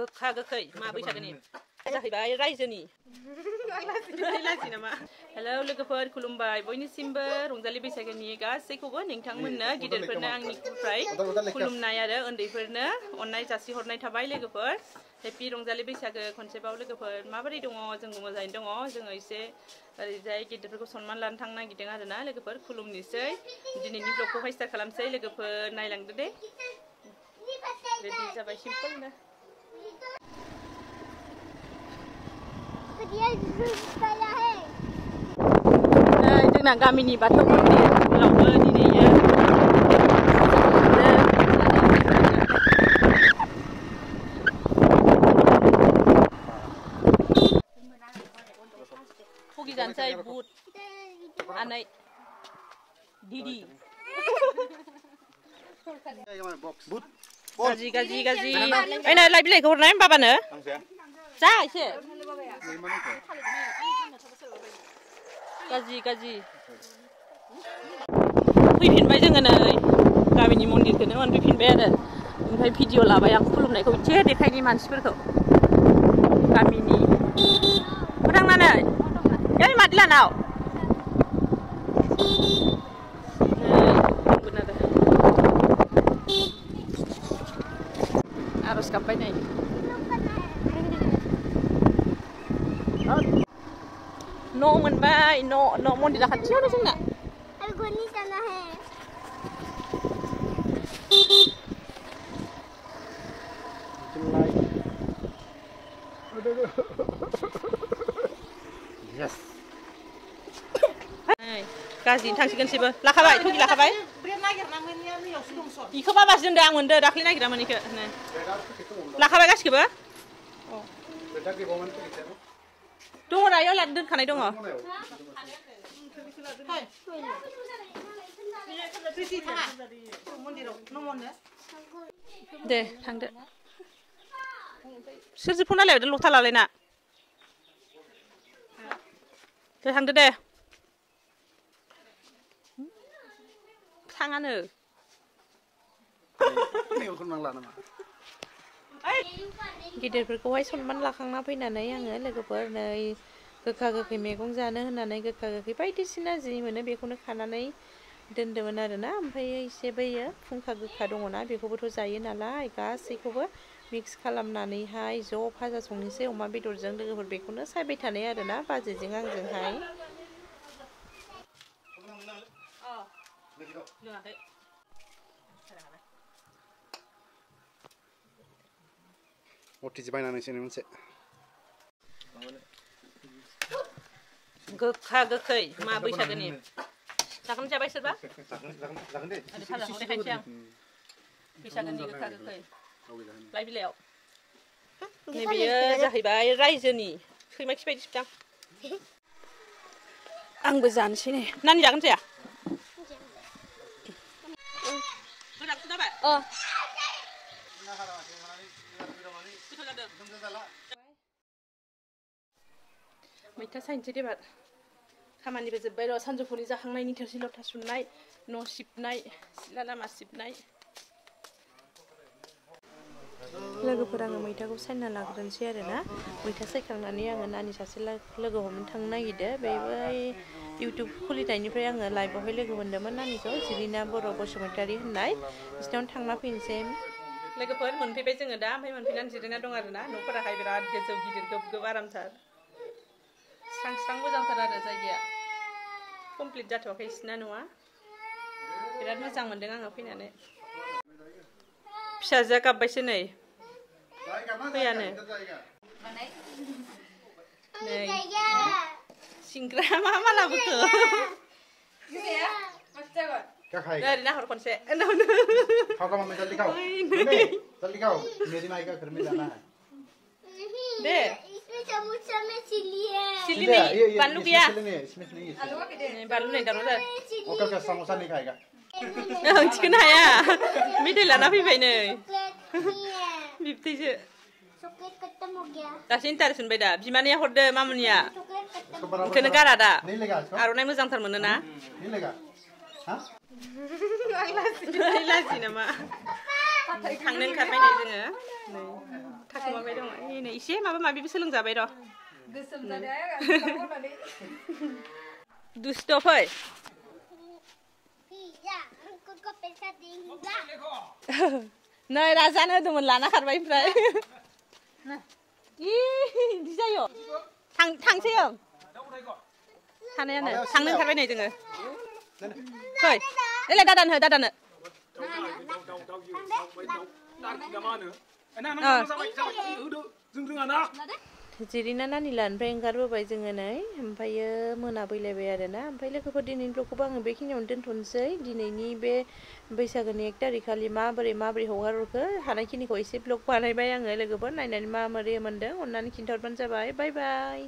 गोखा गोखै मा बैसागोनि जाहैबाय रायजोनि लासि नामा हेलौ लोगोफोर खुलुमबाय बयनिसिमबो रंजालि बैसागोनि गासैखौबो नोंथांमोननो गिदिरफोरनो आंनिफ्राय खुलुमनाय आरो उन्दैफोरनो अननाय जासिहरनाय थाबाय लोगोफोर हेपि रंजालि बैसागो खनसेबाव लोगोफोर माबोरै दङ जोंबो मोजाङैनो दङ जोङो एसे ओरैजाय गिदिरफोरखौ सनमान लानो थांनो नागिरदों आरोना लोगोफोर खुलुमनोसै दिनैनि ब्लगखौहाय स्टार्ट खालामसै लोगोफोर नायलांदो दे रेडि जाबाय सिम्पोल नो जोंना गामिनि बाथौ मन्दिरावबो दिनैयो फुगि जानोसै बुट आनै दिदी गाजि गाजि गाजि ओइनो लाइ बिलाइखौ हरनाय बाबानो जा एसे गाजि गाजि फैफिनबाय जोङो नै गामिनि मन्दिरखौनो मोनफैफिनबाय आरो ओमफ्राय भिडिअ लाबाय आं खुलुमनायखौ एसे देखायनि मानसिफोरखौ गामिनि फोथांनानै ओइ मादिलानाव आरज गाबबाय नै न' मोनबाय न' मन्दिरा खाथियावनो जोंना गाज्रिनो थांसिगोनसैबो लाखाबाय थुगि लाखाबाय बेखौ बाबासो दोनदो आं मोनदो दाख्लै नागिरामोन बेखौ लाखाबाय गासिखौबो दङ दा इयाव दोनखानाय दङ दे थांदो सोरजो फन रायलायदो लथा लालायना दे थांदो दे थाङानो गिदिरफोरखौहाय सनमान लाखांना फैनानै आङो लोगोफोर नै गोखा गोखै मैगं जानो होननानै गोखा गोखै बायदिसिना जि मोनो बेखौनो खानानै दोनदोंमोन आरोना ओमफ्राय एसे बैयो फुंखा गोखा दङना बेखौबोथ' जायो नालाय गासैखौबो मिक्स खालामनानैहाय ज' भाजा संनोसै अमा बेदरजों लोगोफोर बेखौनो सायबाय थानाय आरोना बाजैजों आंजोंहाय अटिजि बायनानैसो मोनसे गोखा गोखै मा बैसागोनि जागोन जाबाय सोरबा बैसागोनि गोखा गोखै लाइ बिलाइयाव बेयो जाहैबाय रायजोनि सैमाखि बायदि सिबदां आंबो जानोसै नै नानि जागोन जाया मैथा सायनोसै देबार खामानिबो जोब्बाय र' सानजौफुनि जाखांनायनि थोरसि लथा सुनाय न' सिबनाय सिथला लामा सिबनाय लोगोफोर आङो मैथाखौ सायना लाग्रोनोसै आरोना मैथा सायखांनानै आङो नानि सासे लोगो हमनो थांनो नागिरदो बेबो इउटुब खुलिनायनिफ्राय आङो लाइभआवहाय लोगो मोन्दोंमोन नानिखौ जिरिना बर' बसुमतारी होननाय बिसिनावनो थांना फैनोसै लोगोफोर मोनफैबाय जोङो दा ओमफ्राय मोनफैनानै जिरायना दं आरोना न'फोराहाय बिराद गोजौ गिदिर गोब गोब आरामथार स्रां स्रां मोजांथार आरो जायगाया कमप्लिट जाथ'वाखै इसिना न'आ बिराद मोजां मोनदों आङो फैनानै फिसाजोआ गाबबायसो नै फैयानो नै सिंग्रा मा लाबोखो ओरै नाहर खनसे दे सिलि नहीं बानलु गया बानलु नहीं दानो थिखोनो हाया मेथाइ लाना फैबाय नै बिबथैसो दासो इन्टारेस्ट मोनबाय दा बिमानैया हरदो मामुनिया ओंखायनो गारा दा आर'नाइ मोजांथार मोनोना लासि नामा थांनो ओंखारबाय नै जोङो नै थाखुमाबाय दङ नै एसे माबा माबिबो सोलोंजाबाय र' दुस्ट' फै नै राजानो होदोंमोन लाना खारबाय ओमफ्राय इदि जायो थांसै ओं थानायानो थांनो ओंखारबाय नै जोङो फै एलाय दादानो जिरिना नानि लानिफ्राय ओंखारबोबाय जोङो नै ओमफ्रायो मोनाबैलायबाय आरोना ओमफ्राय लोगोफोर दिनैनि ब्लगखौबो आङो बेखिनियावनो दोनथ'नोसै दिनैनि बे बैसागोनि 1 तारिख खालि माबोरै हगारहरखो हानायखिनिखौ एसे ब्लग बानायबाय आङो लोगोफोर नायनानै माबोरै मोन्दों अननानै खिन्थाहरबानो जाबाय बाय बाय